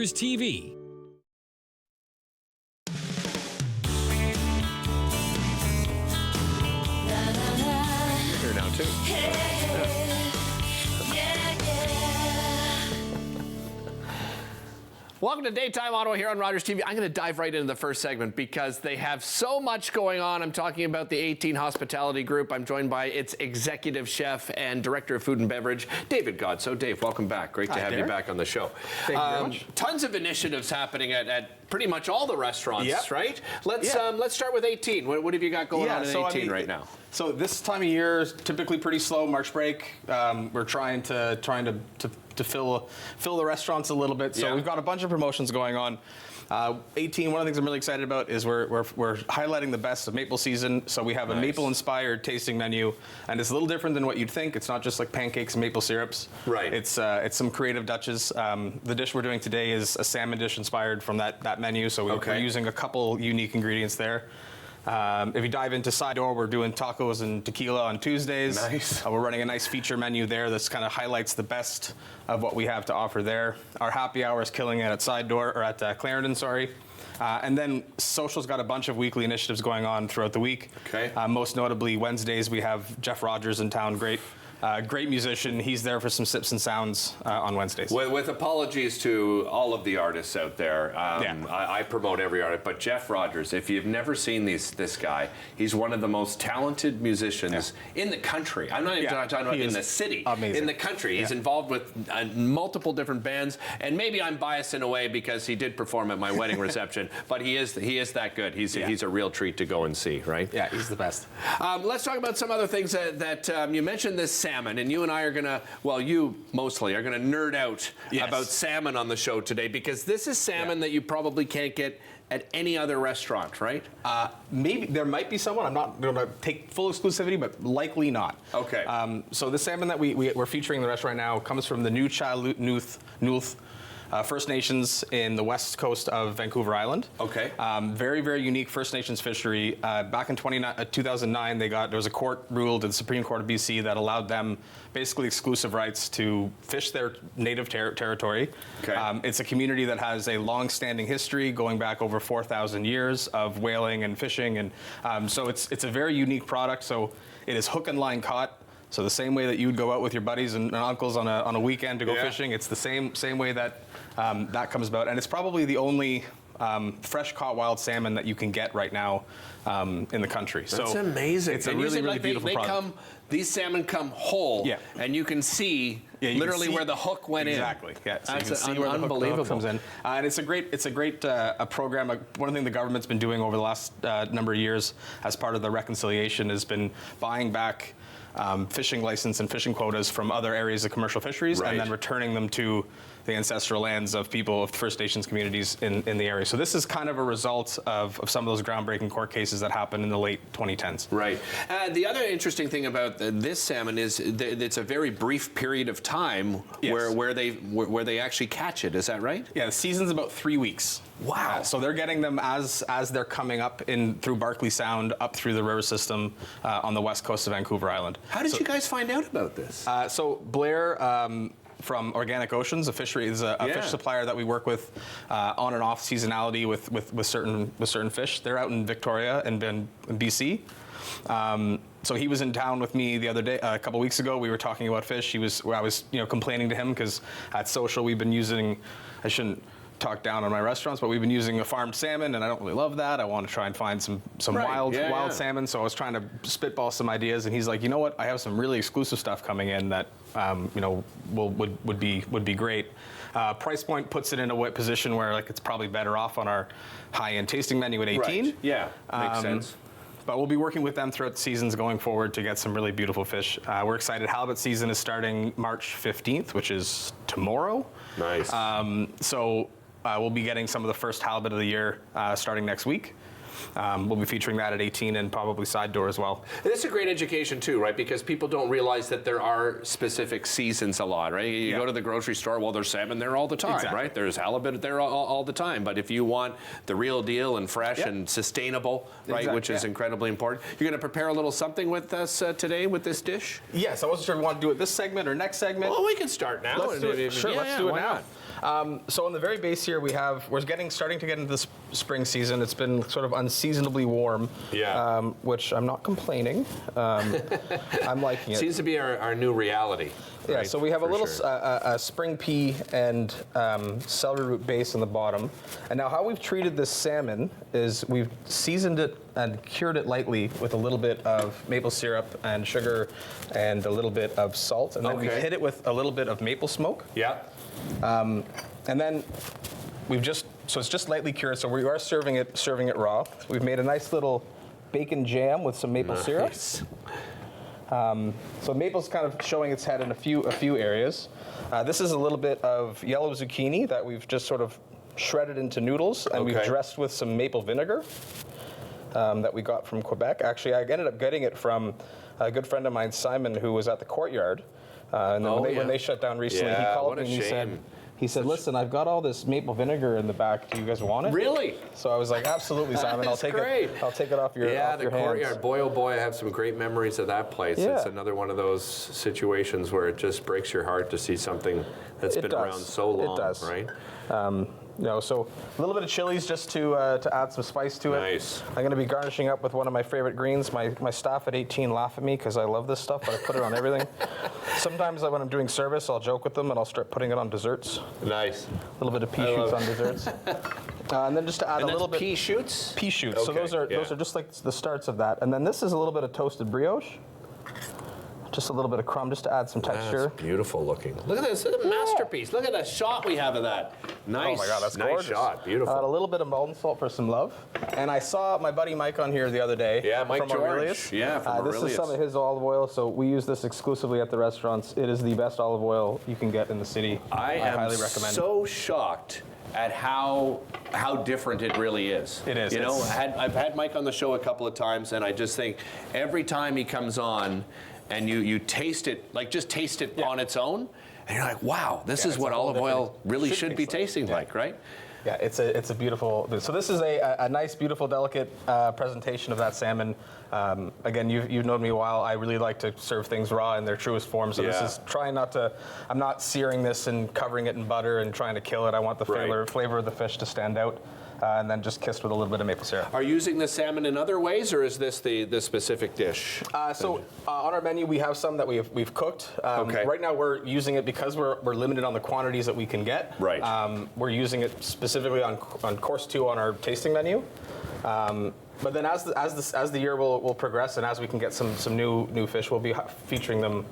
TV. You're here now too. Welcome to Daytime Ottawa here on Rogers TV. I'm going to dive right into the first segment because they have so much going on. I'm talking about the 18 Hospitality Group. I'm joined by its executive chef and director of food and beverage, David Godso. Dave, welcome back. Great to have you back on the show. Thank you very much. Tons of initiatives happening at pretty much all the restaurants, Yep. right? Let's start with 18. What have you got going on in 18 right now? So this time of year is typically pretty slow. March break, we're trying to fill the restaurants a little bit. So we've got a bunch of promotions going on. 18. One of the things I'm really excited about is we're highlighting the best of maple season. So we have a maple-inspired tasting menu, and it's a little different than what you'd think. It's not just like pancakes and maple syrups. Right. It's some creative touches. The dish we're doing today is a salmon dish inspired from that menu. So we're using a couple unique ingredients there. If you dive into side door, we're doing tacos and tequila on Tuesdays. Nice. We're running a nice feature menu there that's kind of highlights the best of what we have to offer there. Our happy hour is killing it at side door, or at Clarendon, sorry. And then Social's got a bunch of weekly initiatives going on throughout the week. Okay. Most notably, Wednesdays we have Jeff Rogers in town. Great musician. He's there for some sips and sounds on Wednesdays. With apologies to all of the artists out there, I promote every artist, but Jeff Rogers, if you've never seen this guy, he's one of the most talented musicians in the country. I'm not even talking about in the city, amazing. In the country. He's involved with multiple different bands, and maybe I'm biased in a way because he did perform at my wedding reception, but he is that good. He's a real treat to go and see, right? Yeah, he's the best. Let's talk about some other things that you mentioned. This salmon, and you and I are gonna, well, you mostly are gonna nerd out about salmon on the show today, because this is salmon that you probably can't get at any other restaurant, right? Maybe there might be someone. I'm not going to take full exclusivity, but likely not. Okay. So the salmon that we're featuring in the restaurant right now comes from the New Nuth First Nations in the west coast of Vancouver Island. Okay. Very, very unique First Nations fishery. Back in 2009, there was a court ruled in the Supreme Court of BC that allowed them basically exclusive rights to fish their native territory. Okay. It's a community that has a long-standing history going back over 4,000 years of whaling and fishing, and so it's a very unique product. So it is hook and line caught. So the same way that you would go out with your buddies and uncles on a weekend to go fishing, it's the same way that that comes about, and it's probably the only fresh caught wild salmon that you can get right now in the country. That's amazing. It's a really beautiful product. These salmon come whole, and you can see literally where the hook went in. Exactly. Yeah. So That's you can see where the hook comes in, and it's a great program. One thing the government's been doing over the last number of years, as part of the reconciliation, has been buying back fishing license and fishing quotas from other areas of commercial fisheries, and then returning them to the ancestral lands of people of First Nations communities in the area. So this is kind of a result of some of those groundbreaking court cases that happened in the late 2010s. Right. The other interesting thing about this salmon is it's a very brief period of time where they actually catch it. Is that right? Yeah, the season's about 3 weeks. Wow. So they're getting them as they're coming up through Barkley Sound, up through the river system on the west coast of Vancouver Island. How did you guys find out about this? So Blair from Organic Oceans, a fishery, is a fish supplier that we work with on and off seasonality with certain fish. They're out in Victoria and in BC. So he was in town with me the other day, a couple weeks ago. We were talking about fish. I was complaining to him because at Social we've been using, I shouldn't talk down on my restaurants, but we've been using a farmed salmon, and I don't really love that. I want to try and find some wild salmon. So I was trying to spitball some ideas, and he's like, you know what? I have some really exclusive stuff coming in that would be great. Price point puts it in a position where it's probably better off on our high-end tasting menu at 18. Right. Yeah, makes sense. But we'll be working with them throughout the seasons going forward to get some really beautiful fish. We're excited. Halibut season is starting March 15th, which is tomorrow. Nice. So we'll be getting some of the first halibut of the year starting next week. We'll be featuring that at 18 and probably side door as well. And it's a great education too, right? Because people don't realize that there are specific seasons a lot, right? You go to the grocery store, well, there's salmon there all the time, right? There's halibut there all the time. But if you want the real deal and fresh and sustainable, right, which is incredibly important, you're going to prepare a little something with us today with this dish? Yes, I wasn't sure if we want to do it this segment or next segment. Well, we can start now. Let's do it. Sure, let's do it now. So on the very base here, we're starting to get into the spring season. It's been sort of unseasonably warm, which I'm not complaining. I'm liking it. Seems to be our new reality. Yeah, right? so we have a little sure. a spring pea and celery root base in the bottom. And now how we've treated this salmon is we've seasoned it and cured it lightly with a little bit of maple syrup and sugar and a little bit of salt. And then we've hit it with a little bit of maple smoke. Yeah. And then so it's just lightly cured. So we are serving it raw. We've made a nice little bacon jam with some maple syrup. So maple's kind of showing its head in a few areas. This is a little bit of yellow zucchini that we've just sort of shredded into noodles, and we've dressed with some maple vinegar that we got from Quebec. Actually, I ended up getting it from a good friend of mine, Simon, who was at the Courtyard. And then when they shut down recently, he called me and he said, listen, I've got all this maple vinegar in the back. Do you guys want it? Really? So I was like, absolutely, Simon. I'll take it off your hands. The Courtyard. Boy, oh boy, I have some great memories of that place. Yeah. It's another one of those situations where it just breaks your heart to see something that's been around so long, right? So a little bit of chilies just to add some spice to it. Nice. I'm going to be garnishing up with one of my favorite greens. My staff at 18 laugh at me because I love this stuff, but I put it on everything. Sometimes when I'm doing service, I'll joke with them and I'll start putting it on desserts. Nice. A little bit of pea shoots on desserts. And then just to add a little bit. Pea shoots? Pea shoots. So those are just like the starts of that. And then this is a little bit of toasted brioche. Just a little bit of crumb just to add some texture. That's beautiful looking. Look at this, it's a masterpiece. Look at that shot we have of that. Nice. Oh my God, that's nice gorgeous. Shot, beautiful. A little bit of molten salt for some love. And I saw my buddy Mike on here the other day. Yeah, Mike from George. Aurelius. Yeah, from Aurelius. This is some of his olive oil, so we use this exclusively at the restaurants. It is the best olive oil you can get in the city. I highly recommend it. So shocked at how different it really is. It is. You know, I've had Mike on the show a couple of times, and I just think every time he comes on, and you taste it, like just taste it on its own, and you're like, wow, this is what olive oil really should be tasting like, right? Yeah, it's a beautiful. So this is a nice, beautiful, delicate presentation of that salmon. Again, you've known me a while. I really like to serve things raw in their truest form. So this is trying not to. I'm not searing this and covering it in butter and trying to kill it. I want the flavor of the fish to stand out. And then just kissed with a little bit of maple syrup. Are you using the salmon in other ways, or is this the specific dish? On our menu, we have some that we've cooked. Right now, we're using it because we're limited on the quantities that we can get. Right. We're using it specifically on course 2 on our tasting menu. But then as the year will progress and as we can get some new fish, we'll be featuring them.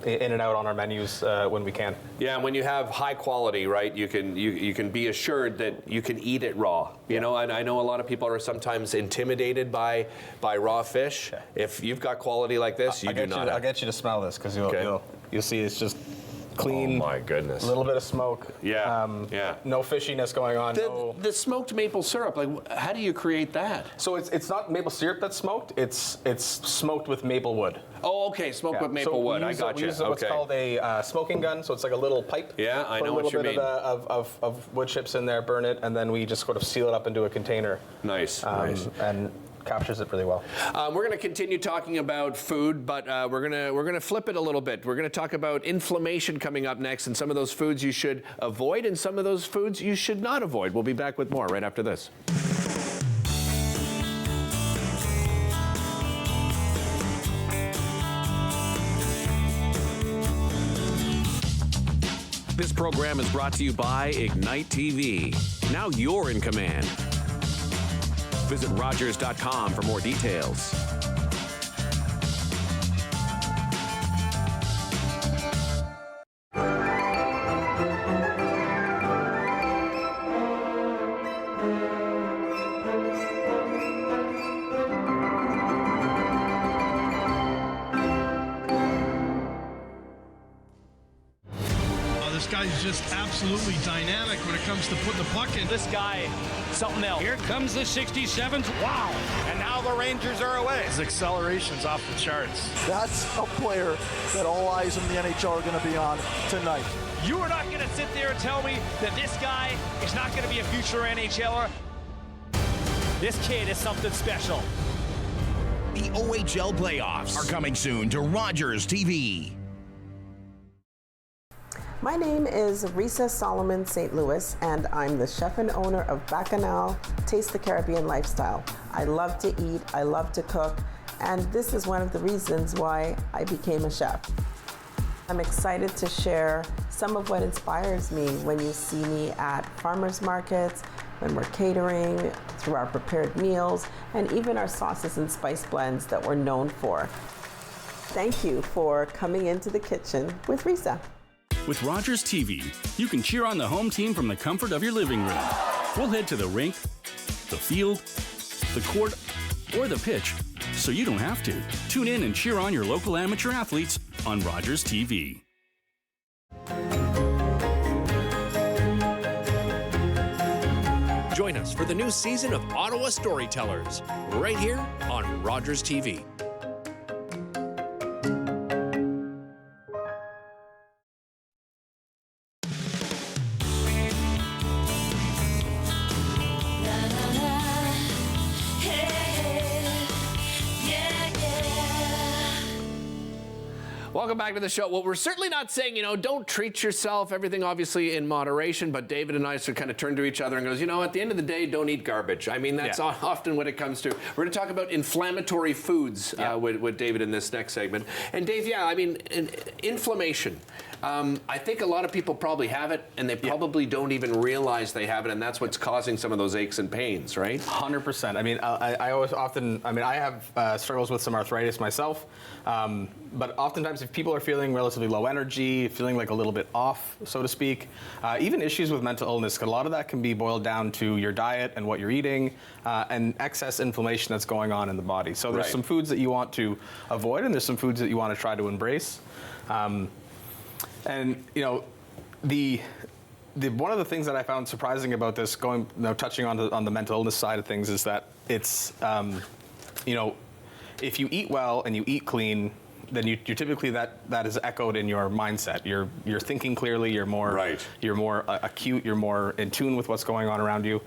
In and out on our menus when we can. Yeah, and when you have high quality, right, you can be assured that you can eat it raw. You know, and I know a lot of people are sometimes intimidated by raw fish. Yeah. If you've got quality like this, you do not. I'll get you to smell this because you'll see it's just clean. Oh my goodness. A little bit of smoke. Yeah. No fishiness going on. The smoked maple syrup, like how do you create that? So it's not maple syrup that's smoked. It's smoked with maple wood. Oh, okay, smoked with maple wood. I got you. We use what's called a smoking gun. So it's like a little pipe. Yeah, I know what you mean. Put a little bit of wood chips in there, burn it, and then we just sort of seal it up into a container. Nice. And captures it really well. We're going to continue talking about food, but we're going to flip it a little bit. We're going to talk about inflammation coming up next, and some of those foods you should avoid, and some of those foods you should not avoid. We'll be back with more right after this. This program is brought to you by Ignite TV. Now you're in command. Visit Rogers.com for more details. This guy's just absolutely dynamic when it comes to putting the puck in. This guy, something else. Here comes the 67th. Wow. And now the Rangers are away. His acceleration's off the charts. That's a player that all eyes in the NHL are going to be on tonight. You are not going to sit there and tell me that this guy is not going to be a future NHLer. This kid is something special. The OHL playoffs are coming soon to Rogers TV. My name is Risa Solomon St. Louis, and I'm the chef and owner of Bacchanal Taste the Caribbean Lifestyle. I love to eat, I love to cook, and this is one of the reasons why I became a chef. I'm excited to share some of what inspires me when you see me at farmers markets, when we're catering, through our prepared meals, and even our sauces and spice blends that we're known for. Thank you for coming into the kitchen with Risa. With Rogers TV, you can cheer on the home team from the comfort of your living room. We'll head to the rink, the field, the court, or the pitch, so you don't have to. Tune in and cheer on your local amateur athletes on Rogers TV. Join us for the new season of Ottawa Storytellers, right here on Rogers TV. Welcome back to the show. Well, we're certainly not saying, don't treat yourself, everything obviously in moderation, but David and I sort of kind of turn to each other and goes, at the end of the day, don't eat garbage. I mean, that's often what it comes to. We're going to talk about inflammatory foods with David in this next segment. And Dave, inflammation. I think a lot of people probably have it, and they probably don't even realize they have it, and that's what's causing some of those aches and pains, right? 100%. I mean, I have struggles with some arthritis myself, but oftentimes if people are feeling relatively low energy, feeling like a little bit off, so to speak, even issues with mental illness, a lot of that can be boiled down to your diet and what you're eating, and excess inflammation that's going on in the body. So there's some foods that you want to avoid, and there's some foods that you want to try to embrace. And the one of the things that I found surprising about this, touching on the mental illness side of things, is that it's if you eat well and you eat clean, then you're typically that is echoed in your mindset. You're thinking clearly. You're more acute. You're more in tune with what's going on around you.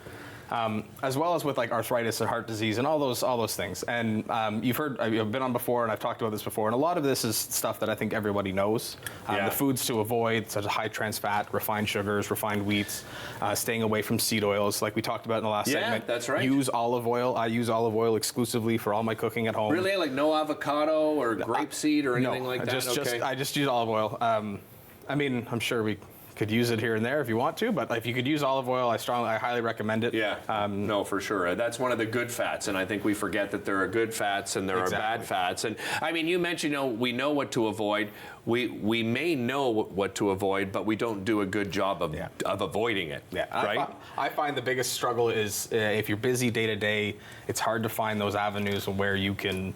As well as with like arthritis and heart disease and all those things. And you've heard, I've been on before and I've talked about this before, and a lot of this is stuff that I think everybody knows. The foods to avoid, such as high trans fat, refined sugars, refined wheats, staying away from seed oils, like we talked about in the last segment. That's right. Use olive oil. I use olive oil exclusively for all my cooking at home. Really? Like no avocado or grapeseed or anything like that? I just use olive oil. I mean, I'm sure we could use it here and there if you want to, but if you could use olive oil, I highly recommend it. No, for sure. That's one of the good fats, and I think we forget that there are good fats and there are bad fats. And I mean, you mentioned, we know what to avoid. We may know what to avoid, but we don't do a good job of avoiding it. Right? I find the biggest struggle is if you're busy day to day, it's hard to find those avenues where you can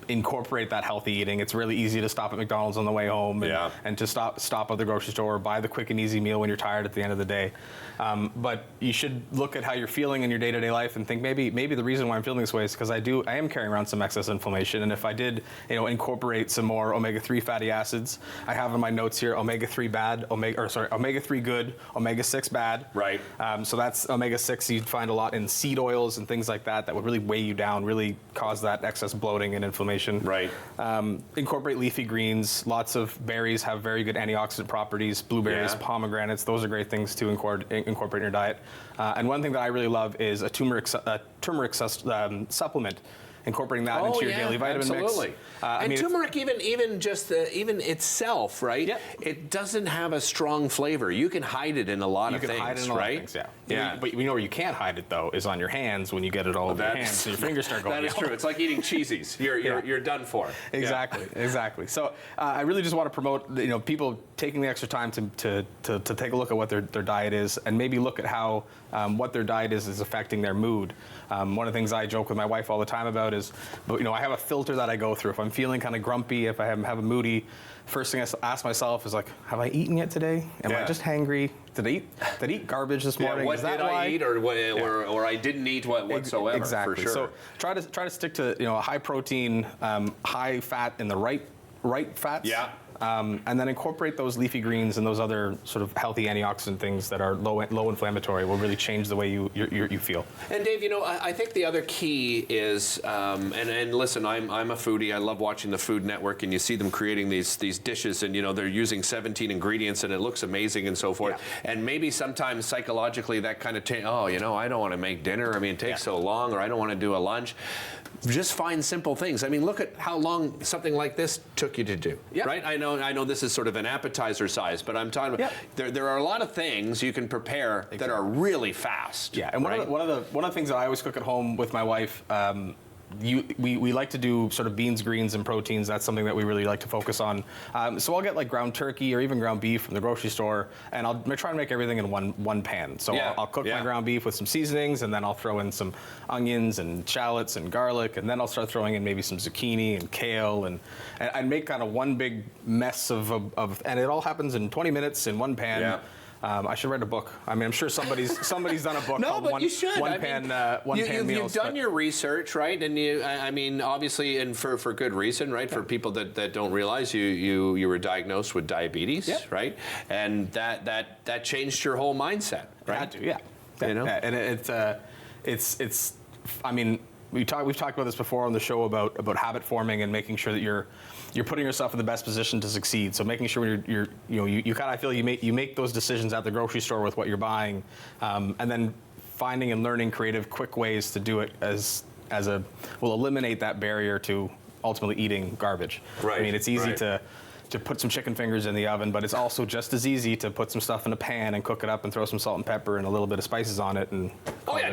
incorporate that healthy eating. It's really easy to stop at McDonald's on the way home and to stop at the grocery store, buy the quick and easy meal when you're tired at the end of the day. But you should look at how you're feeling in your day-to-day life and think maybe the reason why I'm feeling this way is because I am carrying around some excess inflammation, and if I did incorporate some more omega-3 fatty acids, I have in my notes here omega-3 bad, omega-3 good, omega-6 bad. Right. So that's omega-6 you'd find a lot in seed oils and things like that would really weigh you down, really cause that excess bloating and inflammation. Right. Incorporate leafy greens. Lots of berries have very good antioxidant properties. Blueberries, pomegranates, those are great things to incorporate in your diet. And one thing that I really love is a turmeric supplement. Incorporating that into your daily vitamin mix. And turmeric, even itself, right? Yeah. It doesn't have a strong flavor. You can hide it in a lot of things, right? You can hide it in a lot of things, yeah. But we know where you can't hide it though is on your hands when you get it all over your hands, so your fingers start going. That is true. It's like eating cheesies. You're done for. Exactly. So I really just want to promote people taking the extra time to take a look at what their diet is and maybe look at how what their diet is affecting their mood. One of the things I joke with my wife all the time about is, I have a filter that I go through. If I'm feeling kind of grumpy, if I have a moody, first thing I ask myself is like, have I eaten yet today? Am I just hangry? Did I eat garbage this morning? What did I eat, or I didn't eat whatsoever? Exactly. For sure. So try to stick to high protein, high fat in the right fats. and then incorporate those leafy greens and those other sort of healthy antioxidant things that are low inflammatory will really change the way you feel. And Dave, you know, I think the other key is, and listen, I'm a foodie. I love watching the Food Network, and you see them creating these dishes, and you know they're using 17 ingredients, and it looks amazing and so forth. Yeah. And maybe sometimes psychologically that kind of oh, you know, I don't want to make dinner. I mean, it takes so long, or I don't want to do a lunch. Just find simple things. I mean, look at how long something like this took you to do, right? I know this is sort of an appetizer size, but I'm talking about there are a lot of things you can prepare that are really fast. Yeah, and one of the things that I always cook at home with my wife. We like to do sort of beans, greens, and proteins. That's something that we really like to focus on. So I'll get like ground turkey or even ground beef from the grocery store, and I'll try and make everything in one pan. So I'll cook my ground beef with some seasonings, and then I'll throw in some onions and shallots and garlic, and then I'll start throwing in maybe some zucchini and kale, and make kind of one big mess of and it all happens in 20 minutes in one pan. Yeah. I should write a book. I mean, I'm sure somebody's done a book called One Pan Meals. You've done your research, right? And I mean, obviously, and for good reason, right? For people that don't realize, you were diagnosed with diabetes, right? And that changed your whole mindset, right? It had to, You know, and it's. I mean, we've talked about this before on the show about habit forming and making sure that you're putting yourself in the best position to succeed. So making sure you kind of feel you make those decisions at the grocery store with what you're buying, and then finding and learning creative, quick ways to do it will eliminate that barrier to ultimately eating garbage. Right. I mean, it's easy to put some chicken fingers in the oven, but it's also just as easy to put some stuff in a pan and cook it up and throw some salt and pepper and a little bit of spices on it. And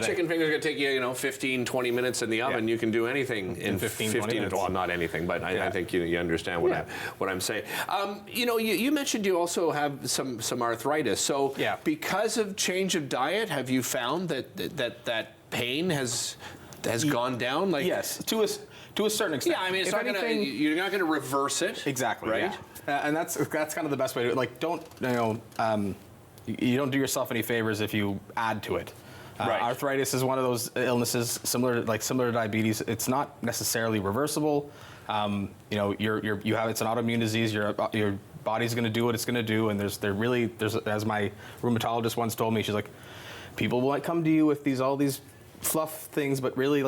chicken fingers are going to take you 15, 20 minutes in the oven. You can do anything in 15 minutes. Well, not anything, but I think you understand what I'm saying. You mentioned you also have some arthritis. So because of change of diet, have you found that pain has gone down? Yes, to a certain extent. Yeah, I mean, you're not going to reverse it. Exactly. Right. Yeah. And that's kind of the best way to like. You don't do yourself any favors if you add to it. Arthritis is one of those illnesses similar to diabetes. It's not necessarily reversible. It's an autoimmune disease. Your body's going to do what it's going to do, and there's as my rheumatologist once told me, she's like, people will come to you with all these fluff things, but really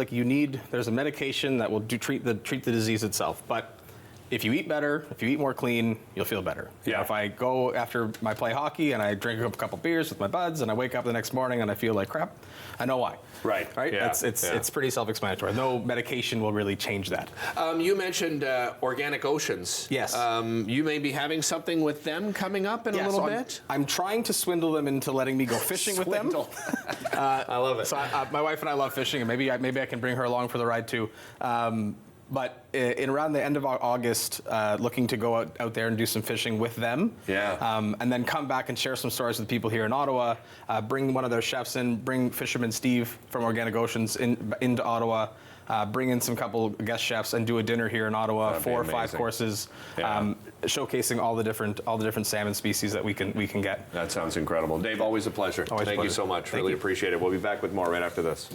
there's a medication that will treat the disease itself. But if you eat better, if you eat more clean, you'll feel better. Yeah. If I go after I play hockey and I drink a couple beers with my buds and I wake up the next morning and I feel like crap, I know why. Right. Yeah. It's pretty self-explanatory. No medication will really change that. You mentioned Organic Oceans. Yes. You may be having something with them coming up in a little bit. I'm trying to swindle them into letting me go fishing with them. I love it. So my wife and I love fishing, and maybe I can bring her along for the ride too. But in around the end of August, looking to go out there and do some fishing with them. Yeah. And then come back and share some stories with people here in Ottawa. Bring one of their chefs in. Bring Fisherman Steve from Organic Oceans into Ottawa. Bring in some couple guest chefs and do a dinner here in Ottawa. That'd be 4 or 5 courses, showcasing all the different salmon species that we can get. That sounds incredible, Dave. Always a pleasure. Thank you so much. Really appreciate it. We'll be back with more right after this.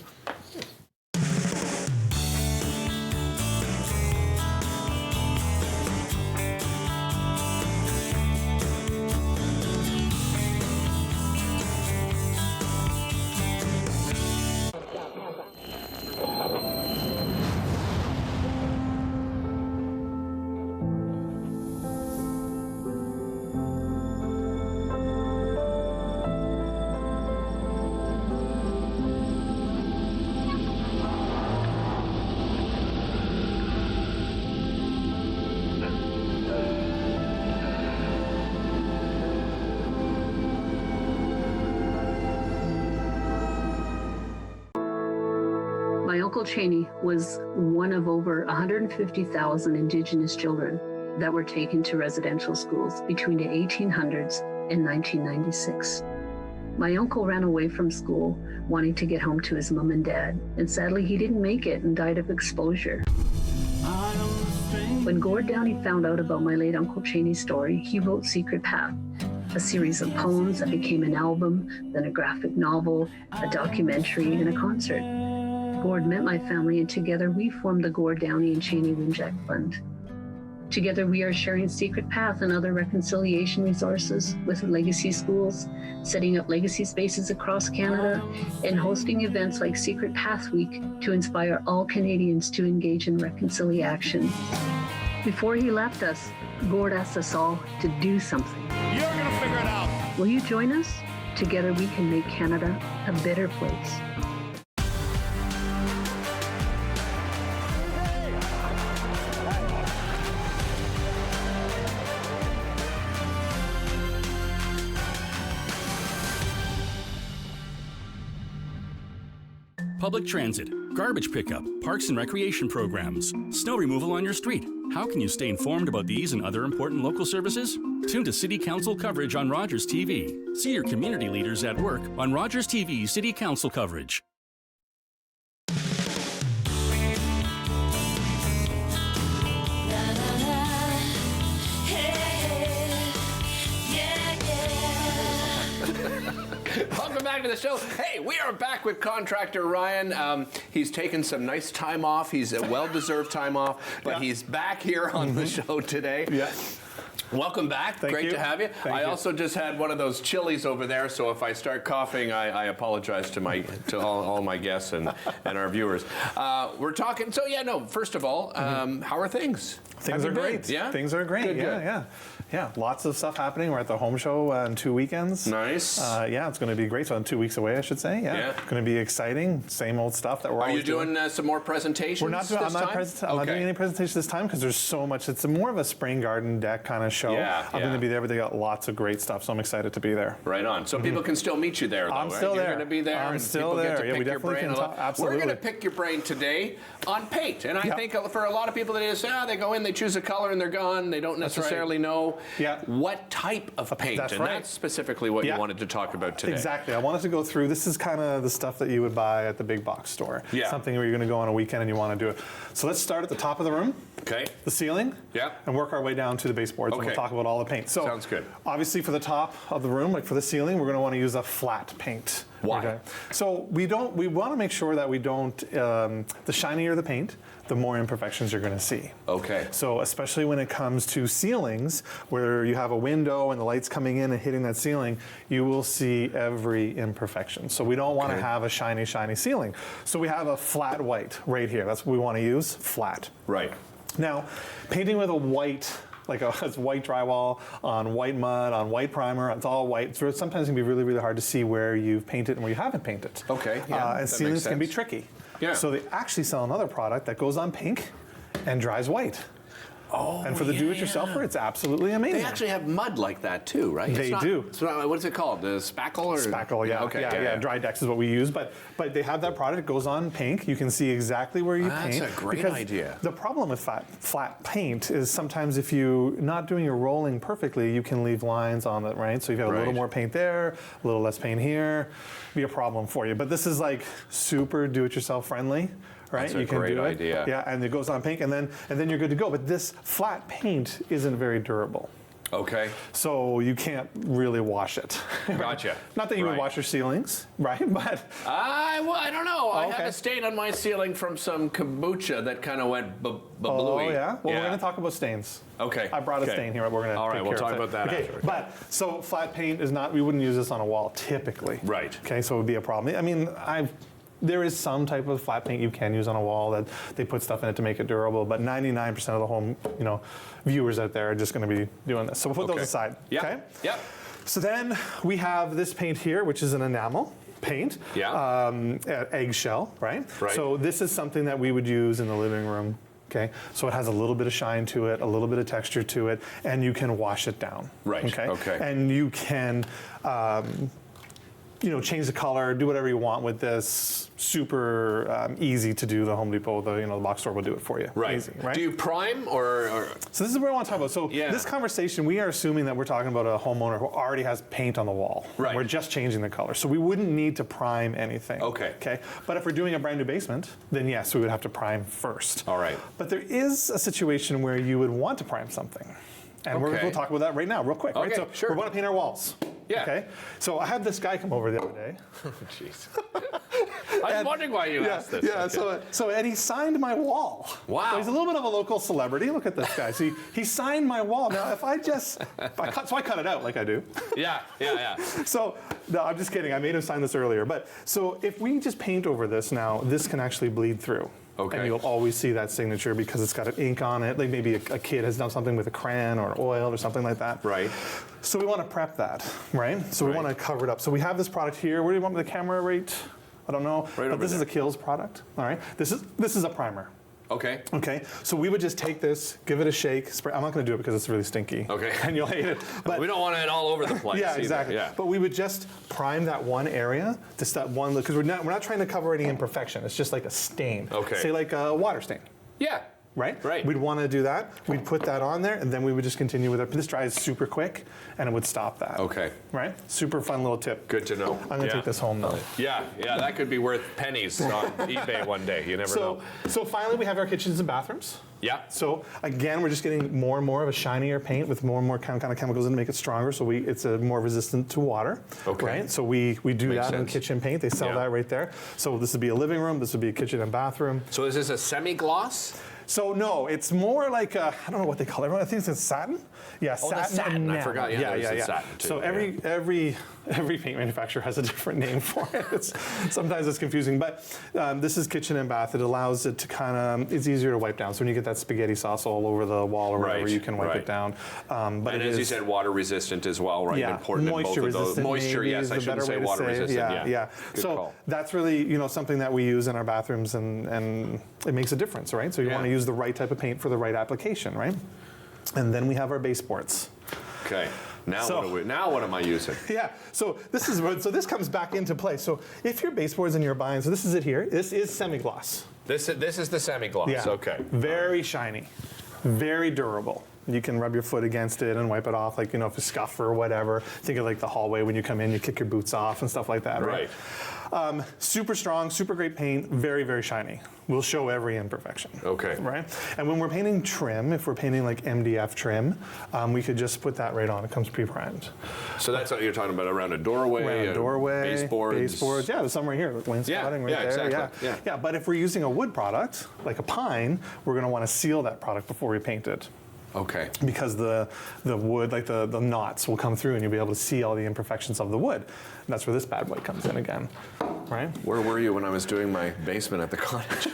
My Uncle Cheney was one of over 150,000 Indigenous children that were taken to residential schools between the 1800s and 1996. My uncle ran away from school wanting to get home to his mom and dad, and sadly he didn't make it and died of exposure. When Gord Downey found out about my late Uncle Cheney's story, he wrote Secret Path, a series of poems that became an album, then a graphic novel, a documentary, and a concert. Gord met my family, and together we formed the Gord Downey and Cheney Winjack Fund. Together, we are sharing Secret Path and other reconciliation resources with legacy schools, setting up legacy spaces across Canada, and hosting events like Secret Path Week to inspire all Canadians to engage in reconciliation. Before he left us, Gord asked us all to do something. You're going to figure it out. Will you join us? Together, we can make Canada a better place. Public transit, garbage pickup, parks and recreation programs, snow removal on your street. How can you stay informed about these and other important local services? Tune to City Council coverage on Rogers TV. See your community leaders at work on Rogers TV City Council coverage. Welcome back to the show. Hey, we are back with contractor Ryan. He's taken some nice time off. He's a well-deserved time off, but he's back here on the show today. Yeah. Welcome back. Great to have you. I also just had one of those chilies over there, so if I start coughing, I apologize to all my guests and our viewers. We're talking. So first of all, how are things? Things are great. Yeah, things are great. Yeah. Lots of stuff happening. We're at the home show in 2 weekends. Nice. It's going to be great. So in 2 weeks away, I should say. Yeah. Going to be exciting. Same old stuff that we're always doing. Are you doing some more presentations? We're not doing. I'm not doing any presentations this time because there's so much. It's more of a spring garden deck kind of show. I'm going to be there, but they got lots of great stuff. So I'm excited to be there. Right on. So people can still meet you there. Though, I'm still there. You're going to be there. I'm still there. Yeah, we definitely can talk. Absolutely. We're going to pick your brain today on paint, and I think for a lot of people that is, they go in, they choose a color, and they're gone. They don't necessarily know what type of paint, that's specifically what you wanted to talk about today. Exactly. I wanted to go through. This is kind of the stuff that you would buy at the big box store. Something where you're going to go on a weekend and you want to do it. So let's start at the top of the room. Okay. The ceiling. And work our way down to the baseboards, and we'll talk about all the paint. So sounds good. Obviously, for the top of the room, like for the ceiling, we're going to want to use a flat paint. Why? Okay? So we want to make sure that we don't. The shinier the paint, the more imperfections you're going to see. Okay. So especially when it comes to ceilings, where you have a window and the light's coming in and hitting that ceiling, you will see every imperfection. So we don't want to have a shiny, shiny ceiling. So we have a flat white right here. That's what we want to use, flat. Right. Now, painting with a white, it's white drywall on white mud, on white primer, it's all white. So sometimes it can be really, really hard to see where you've painted and where you haven't painted. Okay. And ceilings can be tricky. Yeah. So they actually sell another product that goes on pink and dries white. Oh, and for the do-it-yourselfer, it's absolutely amazing. They actually have mud like that too, right? They do. So what is it called? The spackle or? Spackle, yeah. Okay. Yeah. Dry Dex is what we use, but they have that product. It goes on pink. You can see exactly where you paint. That's a great idea. The problem with flat paint is sometimes if you're not doing your rolling perfectly, you can leave lines on it, right? So you've got a little more paint there, a little less paint here, be a problem for you. But this is like super do-it-yourself friendly. Right? That's a great idea. Yeah, and it goes on pink, and then you're good to go. But this flat paint isn't very durable. Okay. So you can't really wash it. Gotcha. Not that you would wash your ceilings, right? But I don't know. I have a stain on my ceiling from some kombucha that kind of went babooey. Oh yeah. Well, we're going to talk about stains. Okay. I brought a stain here. We're going to. All right. We'll talk about that after. But so flat paint is not. We wouldn't use this on a wall typically. Right. Okay. So it would be a problem. I mean, there is some type of flat paint you can use on a wall that they put stuff in it to make it durable, but 99% of the home, viewers out there are just going to be doing this. So we'll put those aside. Yep. Okay. Yep. So then we have this paint here, which is an enamel paint. Yeah. Eggshell, right? Right. So this is something that we would use in the living room. Okay, so it has a little bit of shine to it, a little bit of texture to it, and you can wash it down. Right. Okay. And you can. Change the color, do whatever you want with this. Super easy to do. The Home Depot, the box store will do it for you. Right. Easy, right? Do you prime or? So this is what I want to talk about. So this conversation, we are assuming that we're talking about a homeowner who already has paint on the wall. Right. We're just changing the color. So we wouldn't need to prime anything. Okay. Okay. But if we're doing a brand new basement, then yes, we would have to prime first. All right. But there is a situation where you would want to prime something. And we'll talk about that right now, real quick. Okay, right? So sure. we want to paint our walls. Yeah. Okay. So I had this guy come over the other day. Oh, jeez. I was wondering why you asked this. Yeah, Okay. And he signed my wall. Wow. So he's a little bit of a local celebrity. Look at this guy. See, he signed my wall. Now, if I cut it out like I do. Yeah. So, no, I'm just kidding. I made him sign this earlier. But so if we just paint over this now, this can actually bleed through. Okay. And you'll always see that signature because it's got an ink on it. Like maybe a kid has done something with a crayon or oil or something like that. Right. So we want to prep that, right? So we want to cover it up. So we have this product here. Where do you want the camera right? I don't know. Right but this is a Kiehl's product. All right. This is a primer. Okay. Okay. So we would just take this, give it a shake, spray. I'm not going to do it because it's really stinky. Okay. And you'll hate it. But we don't want it all over the place. yeah, either. exactly. Yeah. But we would just prime that one area, just that one, because we're not trying to cover any imperfection. It's just like a stain. Okay. Say like a water stain. Yeah. Right? We'd want to do that. We'd put that on there, and then we would just continue with it. This dries super quick, and it would stop that. Okay. Right? Super fun little tip. Good to know. I'm going to take this home, though. Yeah, that could be worth pennies on eBay one day. You never know. So finally, we have our kitchens and bathrooms. Yeah. So again, we're just getting more and more of a shinier paint with more and more kind of chemicals in to make it stronger. So it's more resistant to water. Okay. Right. So we do Makes that in sense. kitchen paint. They sell that right there. So this would be a living room. This would be a kitchen and bathroom. So is this a semi-gloss? So no, it's more like I don't know what they call it. I think it's satin. Yeah, Oh, satin. satin. And I forgot. Yeah, yeah. satin too. So every paint manufacturer has a different name for it. Sometimes it's confusing, but this is kitchen and bath. It allows it to it's easier to wipe down. So when you get that spaghetti sauce all over the wall or whatever, you can wipe it down. But and as you said, water resistant as well, right? Yeah, Important moisture in both of those. resistant. Moisture, maybe yes. is I a shouldn't better say way to water say it. resistant. Yeah. Good So call. that's really something that we use in our bathrooms, and it makes a difference, right? So you want to use the right type of paint for the right application, right? And then we have our baseboards. Okay. Now what am I using? Yeah. So this comes back into play. So if your baseboards and you're buying, so this is it here. This is semi-gloss. This is the semi-gloss. Yeah. Okay. Very shiny, very durable. You can rub your foot against it and wipe it off, like, if you scuff or whatever. Think of like the hallway when you come in, you kick your boots off and stuff like that, right? Super strong, super great paint, very, very shiny. We'll show every imperfection. Okay. Right? And when we're painting trim, if we're painting like MDF trim, we could just put that right on. It comes pre-primed. So that's what you're talking about, around a doorway, baseboards. Yeah, there's some right here, wainscoting right there. Exactly. Yeah, but if we're using a wood product, like a pine, we're going to want to seal that product before we paint it. Okay. Because the wood, like the knots will come through and you'll be able to see all the imperfections of the wood. And that's where this bad boy comes in again, right? Where were you when I was doing my basement at the cottage?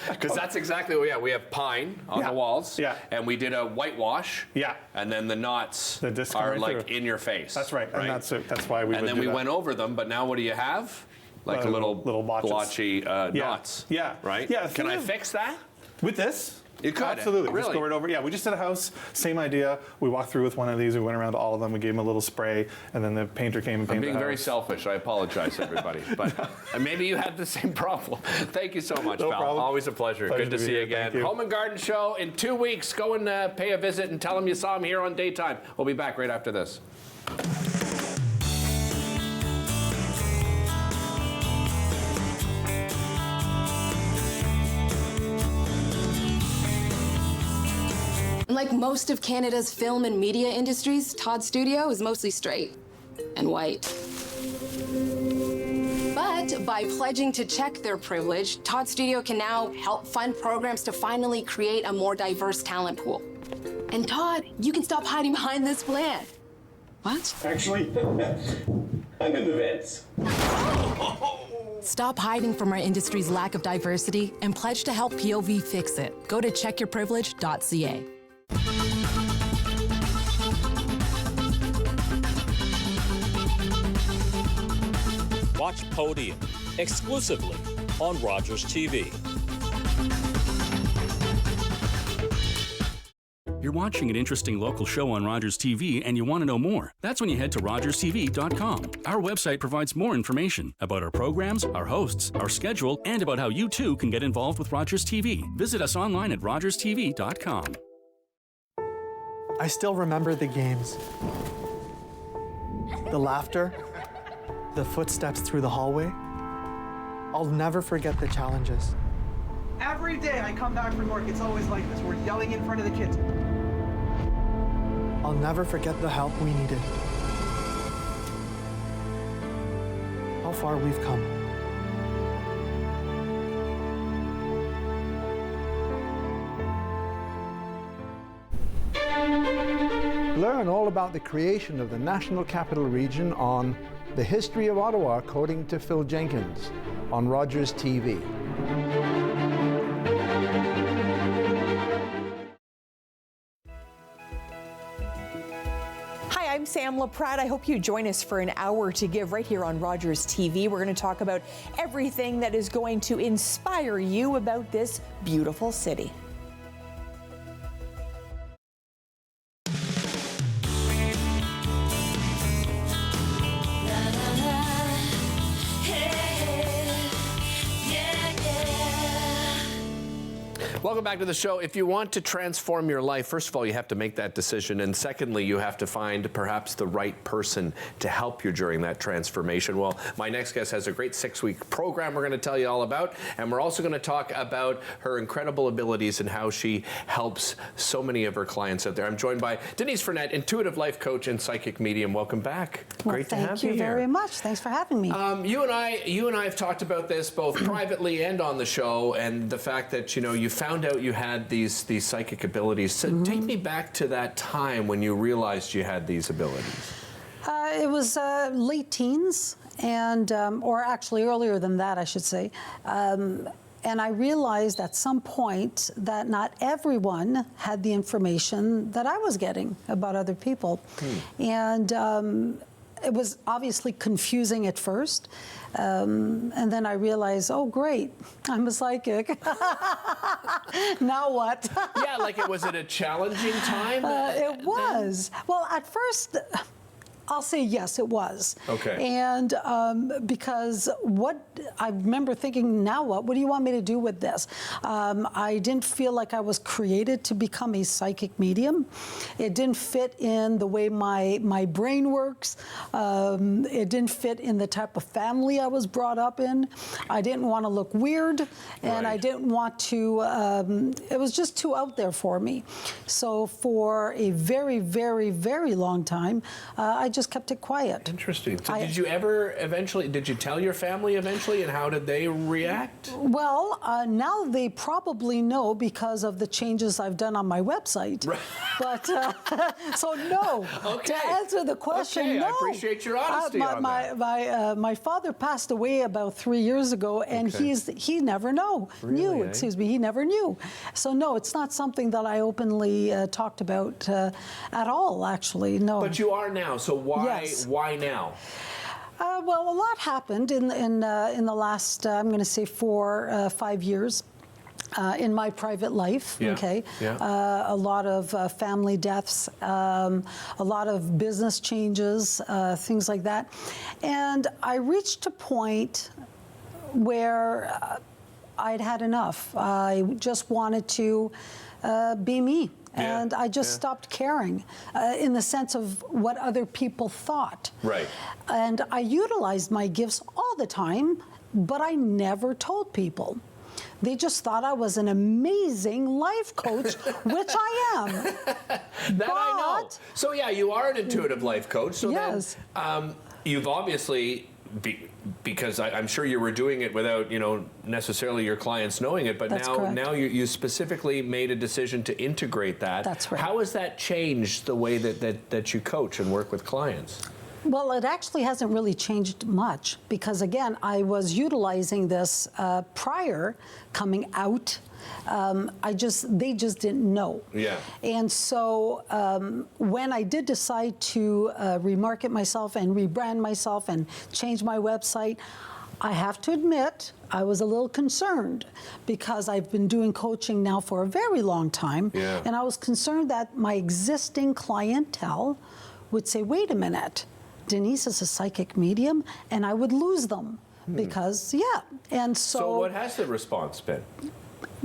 Because that's exactly what we have pine on the walls. Yeah. And we did a whitewash. Yeah. And then the knots disc are right like through. in your face. That's right. And that's why we and would then do we that. went over them, but now what do you have? Like a little blotchy knots. Yeah. Right? Yeah. Can I fix that? With this? You could. Absolutely. Really? Just go right over. Yeah, we just did a house, same idea. We walked through with one of these. We went around to all of them. We gave them a little spray, and then the painter came and painted the house. I'm being very selfish. I apologize, everybody. But maybe you had the same problem. Thank you so much, no pal. problem. Always a pleasure. Good to see you again. Home and Garden Show in 2 weeks. Go and pay a visit and tell them you saw him here on Daytime. We'll be back right after this. Like most of Canada's film and media industries, Todd Studio is mostly straight and white. But by pledging to check their privilege, Todd Studio can now help fund programs to finally create a more diverse talent pool. And Todd, you can stop hiding behind this plan. What? Actually, I'm in the vents. Stop hiding from our industry's lack of diversity and pledge to help POV fix it. Go to checkyourprivilege.ca. Watch Podium exclusively on Rogers TV. You're watching an interesting local show on Rogers TV and you want to know more. That's when you head to rogerstv.com. Our website provides more information about our programs, our hosts, our schedule, and about how you too can get involved with Rogers TV. Visit us online at rogerstv.com. I still remember the games. The laughter, the footsteps through the hallway. I'll never forget the challenges. Every day I come back from work, it's always like this. We're yelling in front of the kids. I'll never forget the help we needed. How far we've come. Learn all about the creation of the National Capital Region on The History of Ottawa, according to Phil Jenkins, on Rogers TV. Hi, I'm Sam LaPrade. I hope you join us for an hour to give right here on Rogers TV. We're going to talk about everything that is going to inspire you about this beautiful city. Welcome back to the show. If you want to transform your life, first of all, you have to make that decision. And secondly, you have to find perhaps the right person to help you during that transformation. Well, my next guest has a great 6-week program we're going to tell you all about. And we're also going to talk about her incredible abilities and how she helps so many of her clients out there. I'm joined by Denise Fournette, intuitive life coach and psychic medium. Welcome back. Well, great to have you Thank you very much. Thanks for having me. You and I have talked about this both privately and on the show, and the fact that, you know, you found out you had these psychic abilities. So take me back to that time when you realized you had these abilities. It was late teens, and or actually earlier than that, I should say. And I realized at some point that not everyone had the information that I was getting about other people. And it was obviously confusing at first. And then I realized, oh, great, I'm a psychic. Now what? Yeah, like was it a challenging time? It was. Well, at first, I'll say yes, it was. Okay. And because what I remember thinking, now what? What do you want me to do with this? I didn't feel like I was created to become a psychic medium. It didn't fit in the way my brain works. It didn't fit in the type of family I was brought up in. I didn't want to look weird, and I didn't want to, it was just too out there for me. So for a very, very, very long time, I just kept it quiet. Interesting. So did you ever eventually, did you tell your family eventually, and how did they react? Well, now they probably know because of the changes I've done on my website. Right. But, so no. Okay. To answer the question, okay, no. I appreciate your honesty on that. My father passed away about 3 years ago, and he never knew, excuse me, he never knew. So no, it's not something that I openly talked about at all, actually, no. But you are now, so why now? Well, a lot happened in the last, I'm going to say 4 or 5 years. In my private life, a lot of family deaths, a lot of business changes, things like that. And I reached a point where I'd had enough. I just wanted to be me. And I just stopped caring in the sense of what other people thought. Right. And I utilized my gifts all the time, but I never told people. They just thought I was an amazing life coach, which I am. That I know. So yeah, you are an intuitive life coach. So then, you've obviously, because I'm sure you were doing it without, necessarily your clients knowing it, but now you specifically made a decision to integrate that. That's right. How has that changed the way that you coach and work with clients? Well, it actually hasn't really changed much because, again, I was utilizing this prior coming out. They just didn't know. Yeah. And so when I did decide to remarket myself and rebrand myself and change my website, I have to admit, I was a little concerned because I've been doing coaching now for a very long time. Yeah. And I was concerned that my existing clientele would say, wait a minute, Denise is a psychic medium, and I would lose them because, and so what has the response been?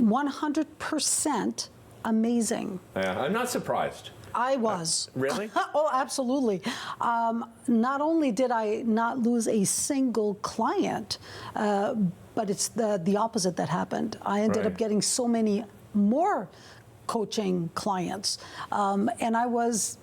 100% amazing. Yeah, I'm not surprised. I was. Really? Oh, absolutely. Not only did I not lose a single client, but it's the opposite that happened. I ended up getting so many more coaching clients, and I was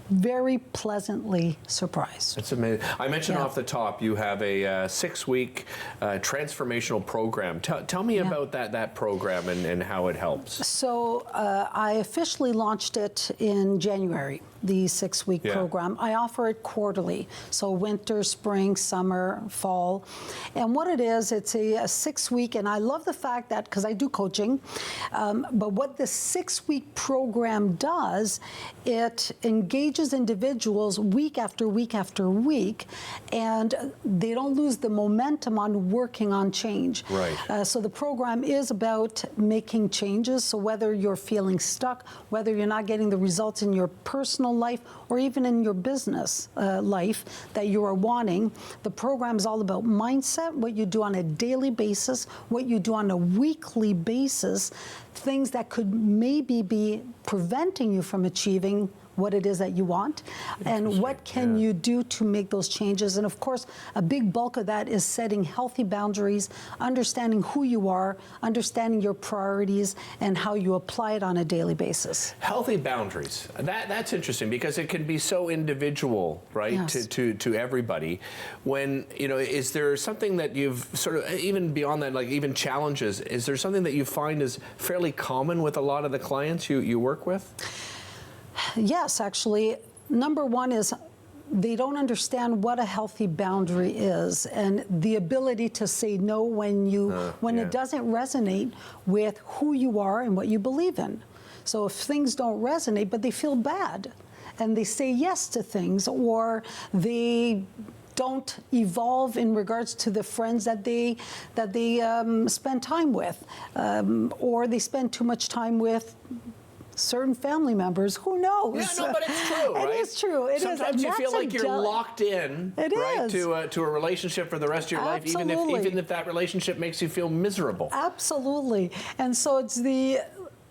very pleasantly surprised. That's amazing. I mentioned off the top you have a 6-week transformational program. Tell me about that program and how it helps. So I officially launched it in January. the 6-week program. I offer it quarterly, so winter, spring, summer, fall. And what it is, it's a 6-week, and I love the fact that, because I do coaching, but what the 6-week program does, it engages individuals week after week after week, and they don't lose the momentum on working on change. Right. So the program is about making changes. So whether you're feeling stuck, whether you're not getting the results in your personal life or even in your business life that you are wanting, the program is all about mindset, what you do on a daily basis, what you do on a weekly basis, things that could maybe be preventing you from achieving what it is that you want, and what can you do to make those changes. And of course, a big bulk of that is setting healthy boundaries, understanding who you are, understanding your priorities, and how you apply it on a daily basis. Healthy boundaries. That's interesting because it can be so individual, right, Yes. to everybody. When, you know, is there something that you've sort of, even beyond that, like even challenges, is there something that you find is fairly common with a lot of the clients you work with? Yes, actually. Number one is they don't understand what a healthy boundary is, and the ability to say no when it doesn't resonate with who you are and what you believe in. So if things don't resonate, but they feel bad, and they say yes to things, or they don't evolve in regards to the friends that they spend time with, or they spend too much time with certain family members, who knows? Yeah, no, but it's true, right? It is true. Sometimes you feel like you're locked in, right, to a relationship for the rest of your life, even if that relationship makes you feel miserable. Absolutely. And so it's the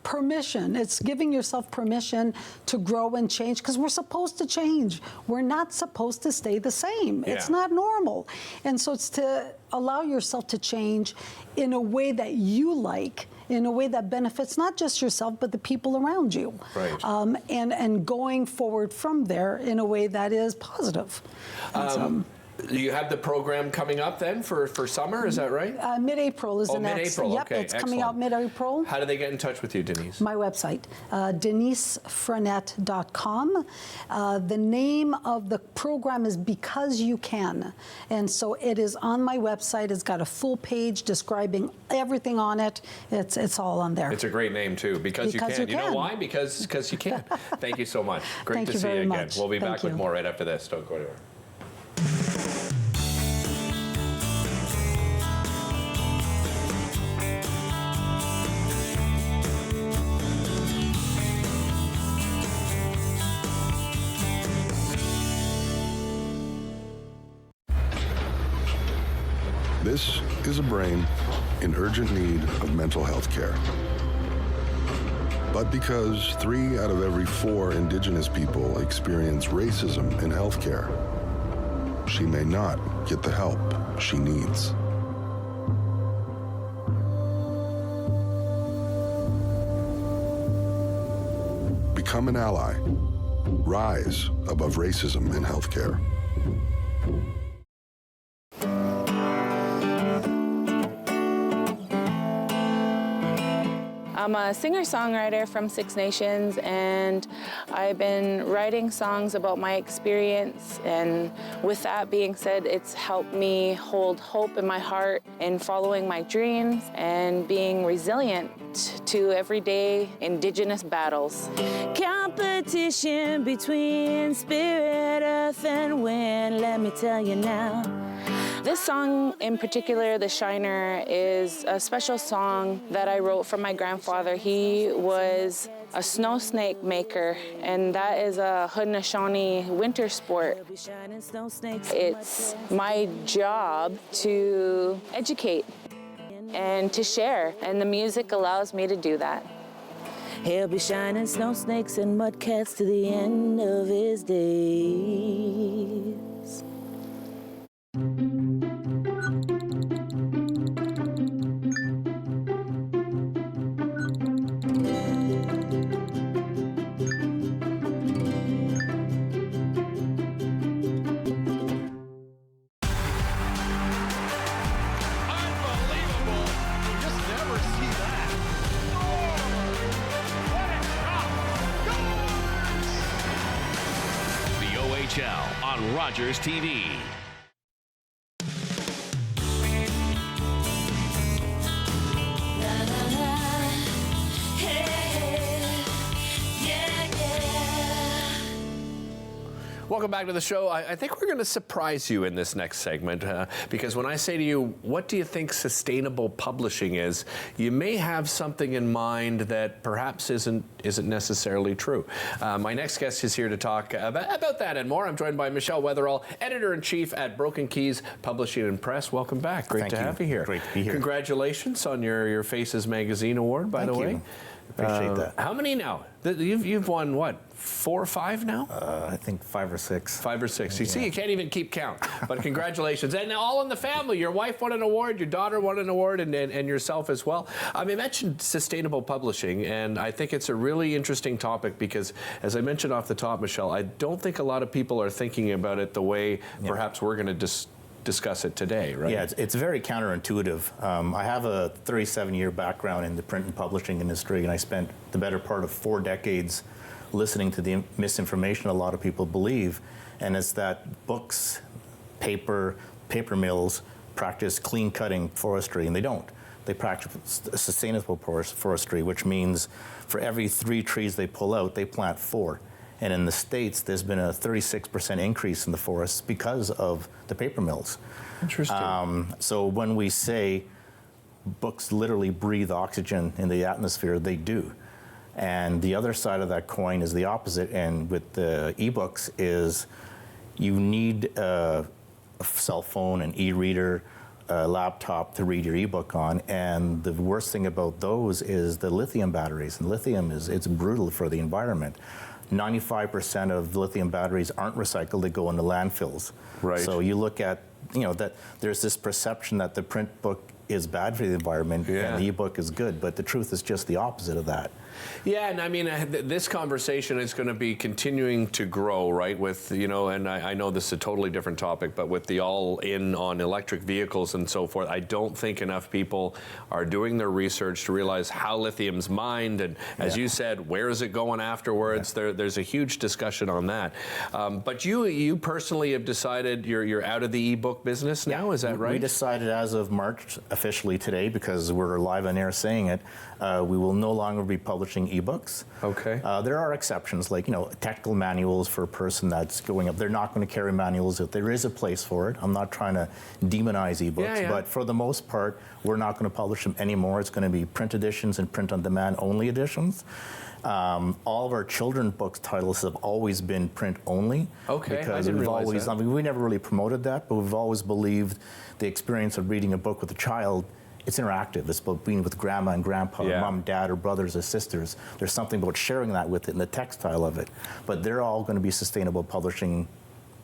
permission. It's giving yourself permission to grow and change, because we're supposed to change. We're not supposed to stay the same. Yeah. It's not normal. And so it's to allow yourself to change in a way that you like, in a way that benefits not just yourself, but the people around you. Right. And going forward from there in a way that is positive. You have the program coming up then for summer, is that right? Mid-April is the next. Mid-April, Yep, okay, it's coming out mid-April. How do they get in touch with you, Denise? My website, denisefrenette.com. The name of the program is Because You Can. And so it is on my website. It's got a full page describing everything on it. It's all on there. It's a great name, too. Because you can. You know why? Because you can. Thank you so much. Great to see you again. Much. We'll be back with more right after this. Don't go anywhere. This is a brain in urgent need of mental health care. But because 3 out of every 4 Indigenous people experience racism in healthcare, she may not get the help she needs. Become an ally. Rise above racism in healthcare. I'm a singer-songwriter from Six Nations, and I've been writing songs about my experience, and with that being said, it's helped me hold hope in my heart in following my dreams and being resilient to everyday Indigenous battles. Competition between spirit, earth, and wind, let me tell you now. This song in particular, The Shiner, is a special song that I wrote for my grandfather. He was a snow snake maker, and that is a Haudenosaunee winter sport. It's my job to educate and to share, and the music allows me to do that. He'll be shining snow snakes and mudcats to the end of his days. Rogers TV. Welcome back to the show. I think we're going to surprise you in this next segment because when I say to you, what do you think sustainable publishing is, you may have something in mind that perhaps isn't necessarily true. My next guest is here to talk about that and more. I'm joined by Michelle Weatherall, Editor-in-Chief at Broken Keys Publishing and Press. Welcome back. Great to have you here. Great to be here. Congratulations on your Faces Magazine award, by the way. Thank you. Appreciate that. How many now? You've won what, 4 or 5 now? I think 5 or 6. 5 or 6. You see, you can't even keep count. But congratulations. And all in the family. Your wife won an award, your daughter won an award, and yourself as well. I mentioned sustainable publishing, and I think it's a really interesting topic because, as I mentioned off the top, Michelle, I don't think a lot of people are thinking about it the way perhaps we're going to discuss it today, right? Yeah, it's very counterintuitive. I have a 37-year background in the print and publishing industry, and I spent the better part of 4 decades listening to the misinformation a lot of people believe, and it's that books, paper mills practice clean-cutting forestry, and they don't. They practice sustainable forestry, which means for every 3 trees they pull out, they plant 4. And in the States, there's been a 36% increase in the forests because of the paper mills. Interesting. So when we say books literally breathe oxygen in the atmosphere, they do. And the other side of that coin is the opposite. And with the ebooks is you need a cell phone, an e-reader, a laptop to read your ebook on. And the worst thing about those is the lithium batteries. And lithium it's brutal for the environment. 95% of lithium batteries aren't recycled, they go into landfills. Right. So you look at, that there's this perception that the print book is bad for the environment and the ebook is good, but the truth is just the opposite of that. Yeah, and this conversation is going to be continuing to grow, right? With, and I know this is a totally different topic, but with the all-in on electric vehicles and so forth, I don't think enough people are doing their research to realize how lithium's mined, and as you said, where is it going afterwards? There's a huge discussion on that. But you personally have decided you're out of the ebook business now, is that right? We decided as of March, officially today, because we're live on air saying it, we will no longer be publishing ebooks. Okay. There are exceptions, like technical manuals for a person that's going up. They're not going to carry manuals. If there is a place for it, I'm not trying to demonize ebooks, but for the most part, we're not going to publish them anymore. It's going to be print editions and print-on-demand only editions. All of our children's books titles have always been print only. Okay, because we've always, we never really promoted that, but we've always believed the experience of reading a book with a child, it's interactive. It's about being with grandma and grandpa, mom and dad, or brothers or sisters. There's something about sharing that with it and the textile of it. But they're all going to be sustainable publishing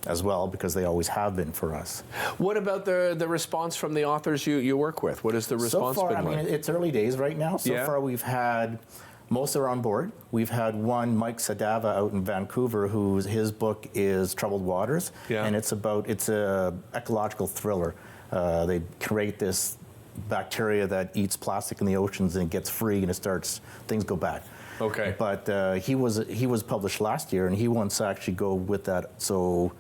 as well, because they always have been for us. What about the response from the authors you work with? What has the response been like? It's early days right now. So far we've had, most are on board. We've had one, Mike Sadava, out in Vancouver, his book is Troubled Waters, and it's a ecological thriller. They create this bacteria that eats plastic in the oceans and it gets free and things go bad. Okay. But he was published last year, and he wants to actually go with that. So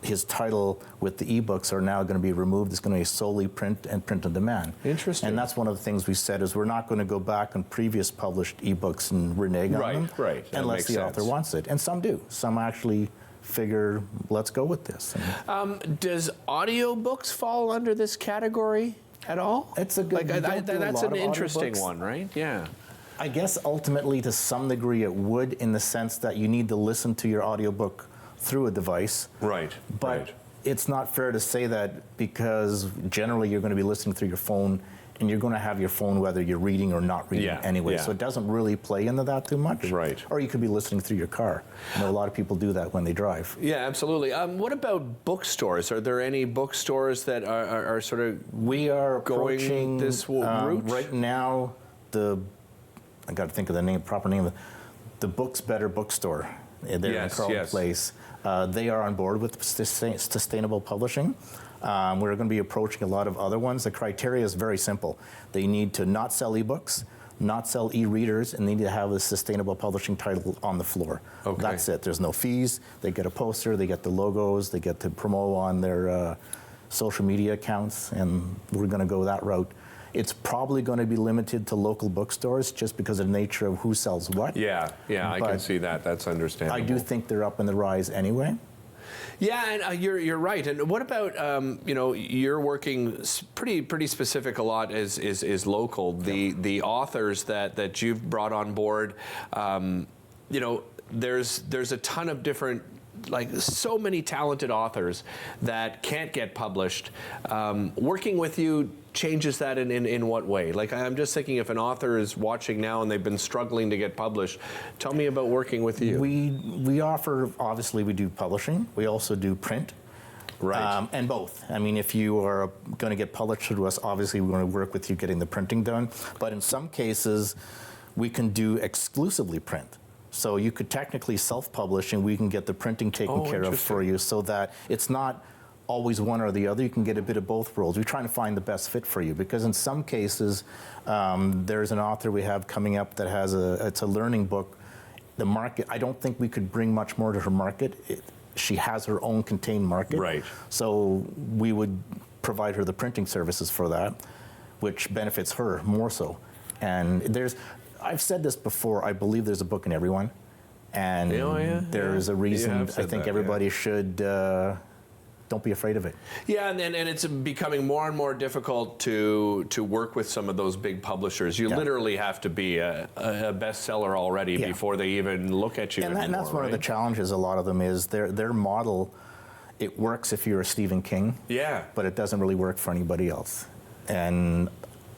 his title with the ebooks are now going to be removed. It's going to be solely print and print on demand. Interesting. And that's one of the things we said is we're not going to go back on previous published ebooks and renege on them. Right. Unless the author wants it. And some do. Some actually figure, let's go with this. Does audiobooks fall under this category at all? It's a good. That's an interesting one, right? Yeah. I guess ultimately, to some degree, it would, in the sense that you need to listen to your audiobook through a device. Right. But it's not fair to say that, because generally you're going to be listening through your phone, and you're going to have your phone whether you're reading or not reading anyway. So it doesn't really play into that too much. Right. Or you could be listening through your car. I know a lot of people do that when they drive. Yeah, absolutely. What about bookstores? Are there any bookstores that are sort of going this route? Right now, I got to think of the proper name of the Books Better Bookstore. They're in Carleton Place. They are on board with sustainable publishing. We're going to be approaching a lot of other ones. The criteria is very simple. They need to not sell ebooks. not sell e-readers, and they need to have a sustainable publishing title on the floor. Okay. That's it. There's no fees. They get a poster, they get the logos, they get to promote on their social media accounts, and we're going to go that route. It's probably going to be limited to local bookstores just because of the nature of who sells what. Yeah, I can see that. That's understandable. I do think they're up in the rise anyway. Yeah, and you're right. And what about you're working pretty specific a lot is local. The authors that you've brought on board, there's a ton of different, like so many talented authors that can't get published. Working with you changes that in what way? Like, I'm just thinking, if an author is watching now and they've been struggling to get published, tell me about working with you. We offer, obviously we do publishing, we also do print. Right. And both. I mean, if you are going to get published through us, obviously we want to work with you getting the printing done. But in some cases, we can do exclusively print. So you could technically self-publish and we can get the printing taken care of for you, so that it's not always one or the other. You can get a bit of both worlds. We're trying to find the best fit for you, because in some cases, there's an author we have coming up that has it's a learning book. The market, I don't think we could bring much more to her market. She has her own contained market. Right. So we would provide her the printing services for that, which benefits her more so. And I've said this before, I believe there's a book in everyone. And there's a reason I think everybody should don't be afraid of it. Yeah, and it's becoming more and more difficult to work with some of those big publishers. You literally have to be a bestseller already before they even look at you anymore. And that's one of the challenges. A lot of them is their model. It works if you're a Stephen King. Yeah. But it doesn't really work for anybody else. And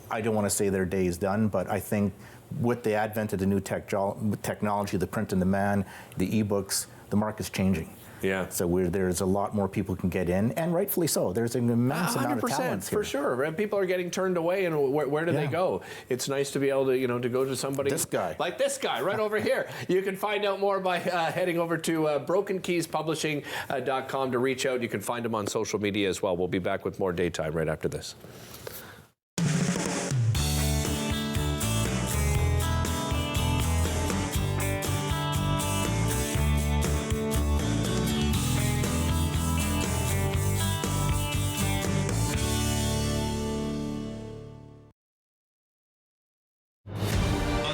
I don't want to say their day is done, but I think with the advent of the new technology, the print on demand, the e-books, the market's changing. Yeah. So there's a lot more people can get in, and rightfully so. There's an immense amount of talent here. For sure. People are getting turned away, and where do they go? It's nice to be able to, to go to somebody like this guy right over here. You can find out more by heading over to brokenkeypublishing.com to reach out. You can find him on social media as well. We'll be back with more Daytime right after this.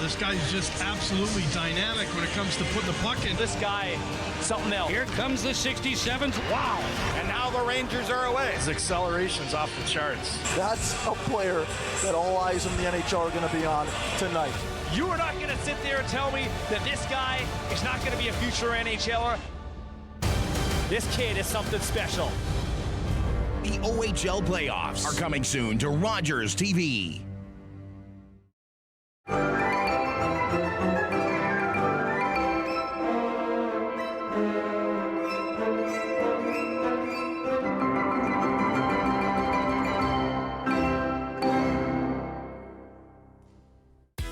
This guy's just absolutely dynamic when it comes to putting the puck in. This guy, something else. Here comes the 67s. Wow. And now the Rangers are away. His acceleration's off the charts. That's a player that all eyes in the NHL are going to be on tonight. You are not going to sit there and tell me that this guy is not going to be a future NHLer. This kid is something special. The OHL playoffs are coming soon to Rogers TV.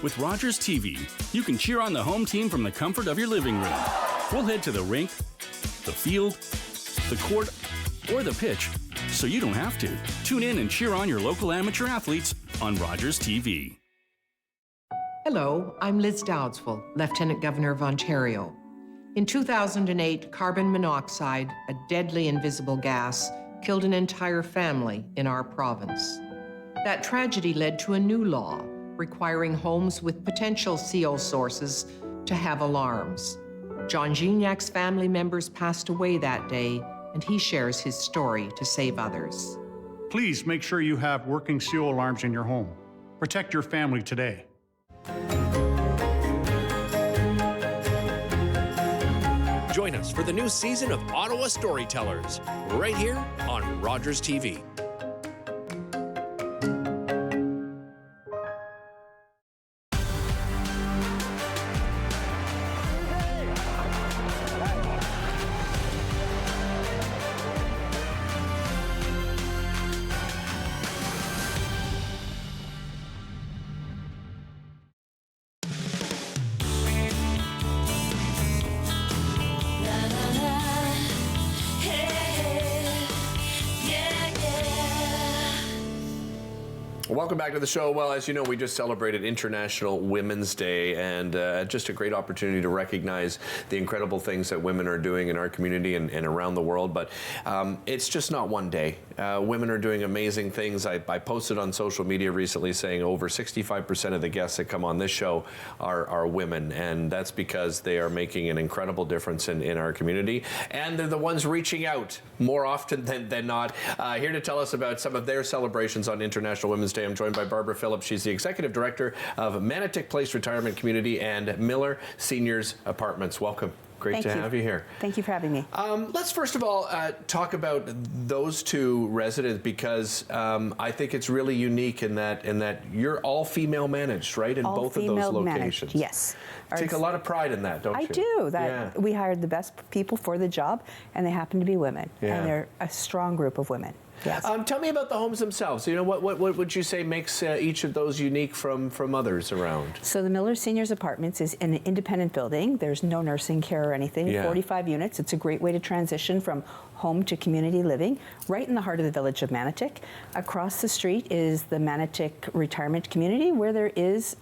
With Rogers TV, you can cheer on the home team from the comfort of your living room. We'll head to the rink, the field, the court, or the pitch, so you don't have to. Tune in and cheer on your local amateur athletes on Rogers TV. Hello, I'm Liz Dowdswell, Lieutenant Governor of Ontario. In 2008, carbon monoxide, a deadly invisible gas, killed an entire family in our province. That tragedy led to a new law requiring homes with potential CO sources to have alarms. John Gignac's family members passed away that day, and he shares his story to save others. Please make sure you have working CO alarms in your home. Protect your family today. Join us for the new season of Ottawa Storytellers, right here on Rogers TV. Yeah, yeah. Welcome back to the show. Well, as you know, we just celebrated International Women's Day, and just a great opportunity to recognize the incredible things that women are doing in our community and around the world. But it's just not one day. Women are doing amazing things. I posted on social media recently saying over 65% of the guests that come on this show are women, and that's because they are making an incredible difference in our community, and they're the ones reaching out more often than not. Here to tell us about some of their celebrations on International Women's Day, I'm joined by Barbara Phillips. She's the Executive Director of Manotick Place Retirement Community and Miller Seniors Apartments. Welcome. Great to have you here. Thank you for having me. Let's first of all talk about those two residents, because I think it's really unique in that you're all female managed, right? In all both of those locations. Managed, yes. Take a lot of pride in that, don't you? I do. We hired the best people for the job, and they happen to be women, and they're a strong group of women. Yes. Tell me about the homes themselves. You know, what would you say makes each of those unique from others around? So the Miller Seniors Apartments is an independent building. There's no nursing care or anything. 45 units. It's a great way to transition from home to community living, right in the heart of the village of Manotick. Across the street is the Manotick Retirement Community, where there is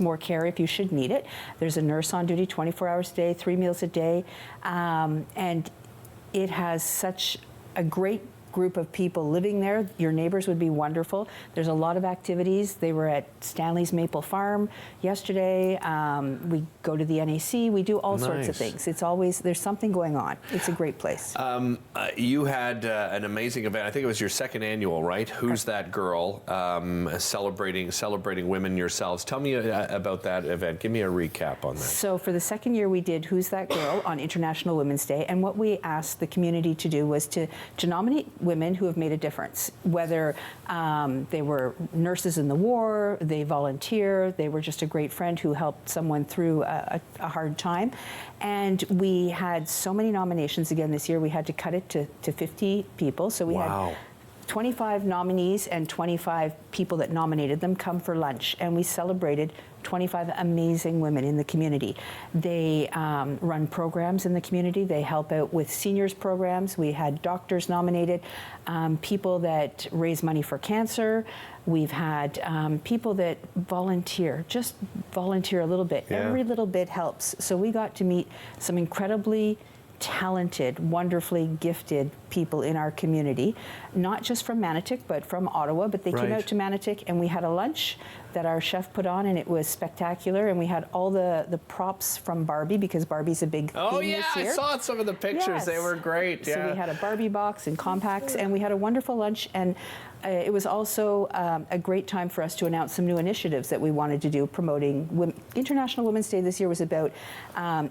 more care if you should need it. There's a nurse on duty 24 hours a day, 3 meals a day, and it has such a great group of people living there. Your neighbors would be wonderful. There's a lot of activities. They were at Stanley's Maple Farm yesterday. We go to the NAC. We do all sorts of things. It's always, there's something going on. It's a great place. You had an amazing event. I think it was your second annual, right? Who's That Girl? Celebrating women yourselves. Tell me about that event. Give me a recap on that. So for the second year, we did Who's That Girl on International Women's Day. And what we asked the community to do was to nominate women who have made a difference, whether they were nurses in the war, they volunteer, they were just a great friend who helped someone through a hard time. And we had so many nominations again this year, we had to cut it to 50 people. So we had 25 nominees and 25 people that nominated them come for lunch, and we celebrated 25 amazing women in the community. They run programs in the community. They help out with seniors programs. We had doctors nominated, people that raise money for cancer. We've had people that volunteer, just volunteer a little bit. Every little bit helps. So we got to meet some incredibly talented, wonderfully gifted people in our community, not just from Manotick, but from Ottawa. But they came out to Manotick, and we had a lunch that our chef put on, and it was spectacular. And we had all the props from Barbie, because Barbie's a big theme this year. I saw some of the pictures. They were great. So we had a Barbie box and compacts, and we had a wonderful lunch. And it was also a great time for us to announce some new initiatives that we wanted to do promoting women. International Women's Day this year was about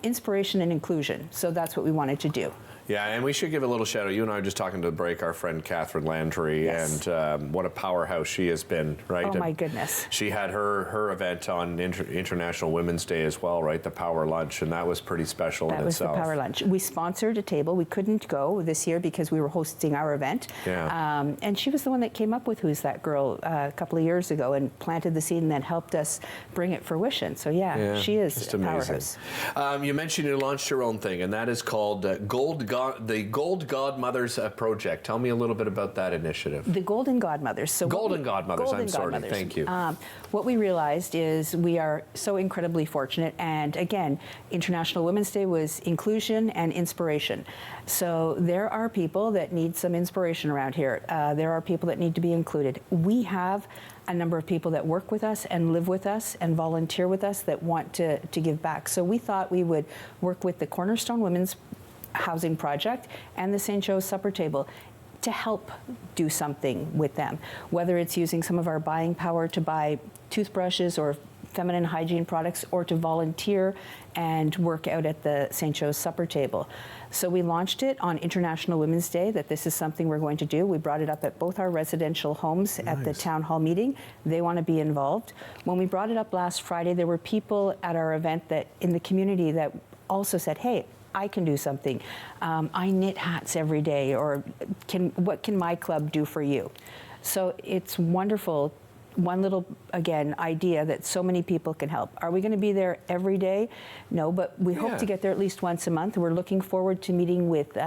inspiration and inclusion. So that's what we wanted to do. Yeah, and we should give a little shout out. You and I were just talking to the break, our friend Catherine Landry, and what a powerhouse she has been, right? Oh, my goodness. She had her event on International Women's Day as well, right? The Power Lunch, and that was pretty special in itself. That was the Power Lunch. We sponsored a table. We couldn't go this year because we were hosting our event. Yeah. And she was the one that came up with Who's That Girl a couple of years ago and planted the seed and then helped us bring it fruition. So yeah, she is just a amazing. powerhouse. You mentioned you launched your own thing, and that is called the Gold Godmothers Project. Tell me a little bit about that initiative. The Golden Godmothers. So Golden Godmothers. I'm sorry. Thank you. What we realized is we are so incredibly fortunate, and again, International Women's Day was inclusion and inspiration. So there are people that need some inspiration around here. There are people that need to be included. We have a number of people that work with us and live with us and volunteer with us that want to give back. So we thought we would work with the Cornerstone Women's Housing Project and the St. Joe's Supper Table to help do something with them, whether it's using some of our buying power to buy toothbrushes or feminine hygiene products, or to volunteer and work out at the St. Joe's Supper Table. So we launched it on International Women's Day, that this is something we're going to do. We brought it up at both our residential homes at the town hall meeting. They want to be involved. When we brought it up last Friday, there were people at our event that in the community that also said, hey, I can do something. I knit hats every day, or what can my club do for you? So it's wonderful. One little, again, idea that so many people can help. Are we going to be there every day? No, but we hope to get there at least once a month. We're looking forward to meeting with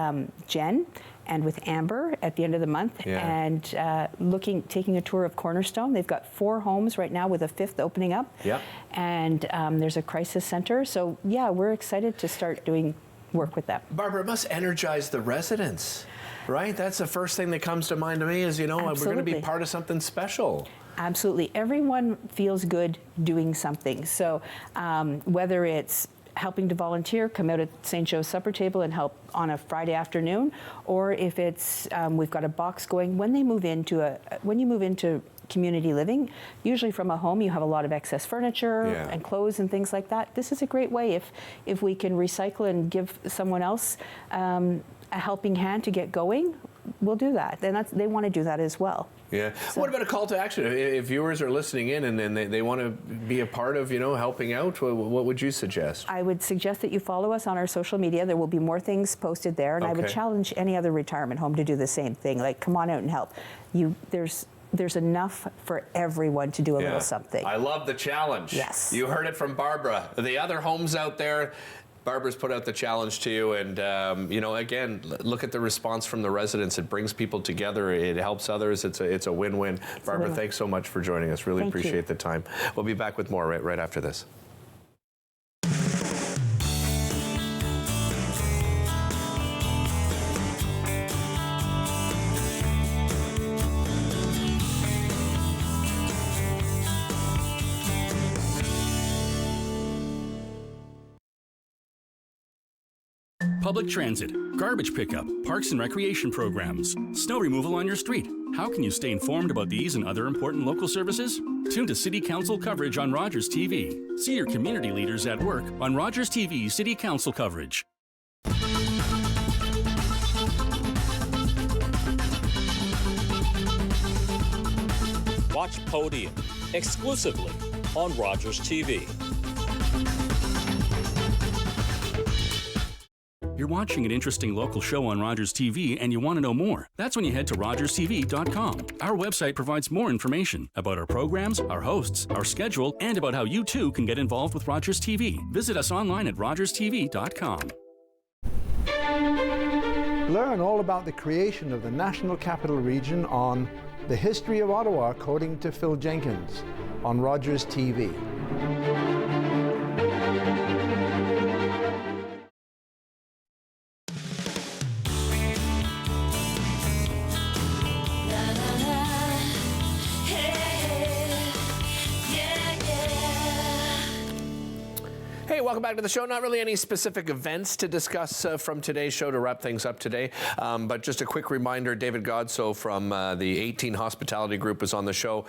Jen and with Amber at the end of the month, and taking a tour of Cornerstone. They've got 4 homes right now with a 5th opening up, and there's a crisis center. So yeah, we're excited to start doing work with them. Barbara, it must energize the residents, right? That's the first thing that comes to mind to me is, we're going to be part of something special. Absolutely. Everyone feels good doing something. So whether it's helping to volunteer, come out at St. Joe's supper table and help on a Friday afternoon, or if it's we've got a box going when you move into community living, usually from a home you have a lot of excess furniture and clothes and things like that. This is a great way if we can recycle and give someone else a helping hand to get going. We'll do that. And they want to do that as well. Yeah. So, what about a call to action? If viewers are listening in and they want to be a part of, helping out, what would you suggest? I would suggest that you follow us on our social media. There will be more things posted there, and I would challenge any other retirement home to do the same thing. Like, come on out and help. There's enough for everyone to do a little something. I love the challenge. Yes. You heard it from Barbara. The other homes out there, Barbara's put out the challenge to you, and again, look at the response from the residents. It brings people together. It helps others. It's a win-win. Barbara, thanks so much for joining us. Really appreciate the time. We'll be back with more right after this. Public transit, garbage pickup, parks and recreation programs, snow removal on your street. How can you stay informed about these and other important local services? Tune to City Council coverage on Rogers TV. See your community leaders at work on Rogers TV City Council coverage. Watch Podium exclusively on Rogers TV. You're watching an interesting local show on Rogers TV and you want to know more. That's when you head to rogerstv.com. Our website provides more information about our programs, our hosts, our schedule, and about how you too can get involved with Rogers TV. Visit us online at rogerstv.com. Learn all about the creation of the National Capital Region on The History of Ottawa, according to Phil Jenkins, on Rogers TV. Hey, welcome back to the show. Not really any specific events to discuss from today's show to wrap things up today, but just a quick reminder, David Godso from the 18 Hospitality Group is on the show.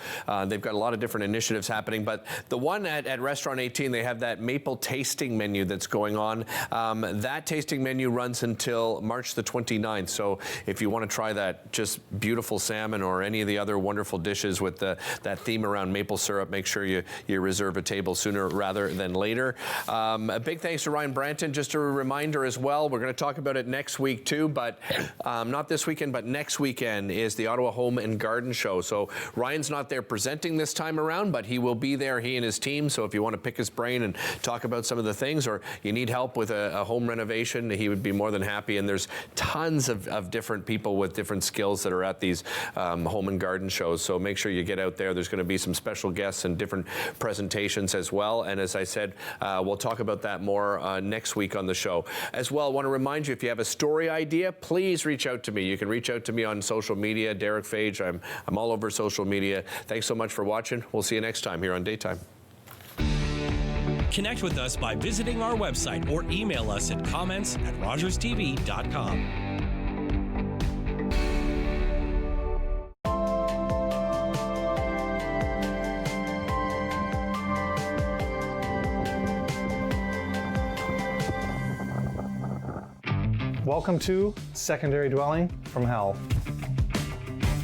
They've got a lot of different initiatives happening, but the one at Restaurant 18, they have that maple tasting menu that's going on. That tasting menu runs until March the 29th, so if you want to try that just beautiful salmon or any of the other wonderful dishes with that theme around maple syrup, make sure you reserve a table sooner rather than later. A big thanks to Ryan Branton. Just a reminder as well, we're going to talk about it next week too, but not this weekend, but next weekend is the Ottawa Home and Garden Show. So Ryan's not there presenting this time around, but he will be there, he and his team. So if you want to pick his brain and talk about some of the things, or you need help with a home renovation, he would be more than happy. And there's tons of different people with different skills that are at these home and garden shows. So make sure you get out there. There's going to be some special guests and different presentations as well. And as I said, we'll talk about that more next week on the show. As well, I want to remind you, if you have a story idea, please reach out to me. You can reach out to me on social media, Derek Fage. I'm all over social media. Thanks so much for watching. We'll see you next time here on Daytime. Connect with us by visiting our website or email us at comments@rogerstv.com. Welcome to Secondary Dwelling from Hell.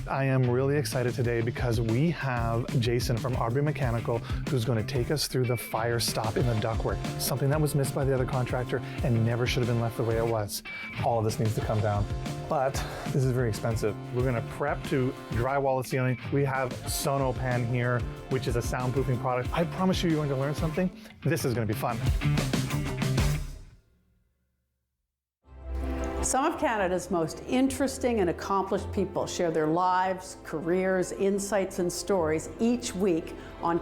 I am really excited today because we have Jason from Aubrey Mechanical who's going to take us through the fire stop in the ductwork, something that was missed by the other contractor and never should have been left the way it was. All of this needs to come down, but this is very expensive. We're going to prep to drywall the ceiling. We have Sonopan here, which is a soundproofing product. I promise you're going to learn something. This is going to be fun. Some of Canada's most interesting and accomplished people share their lives, careers, insights, and stories each week on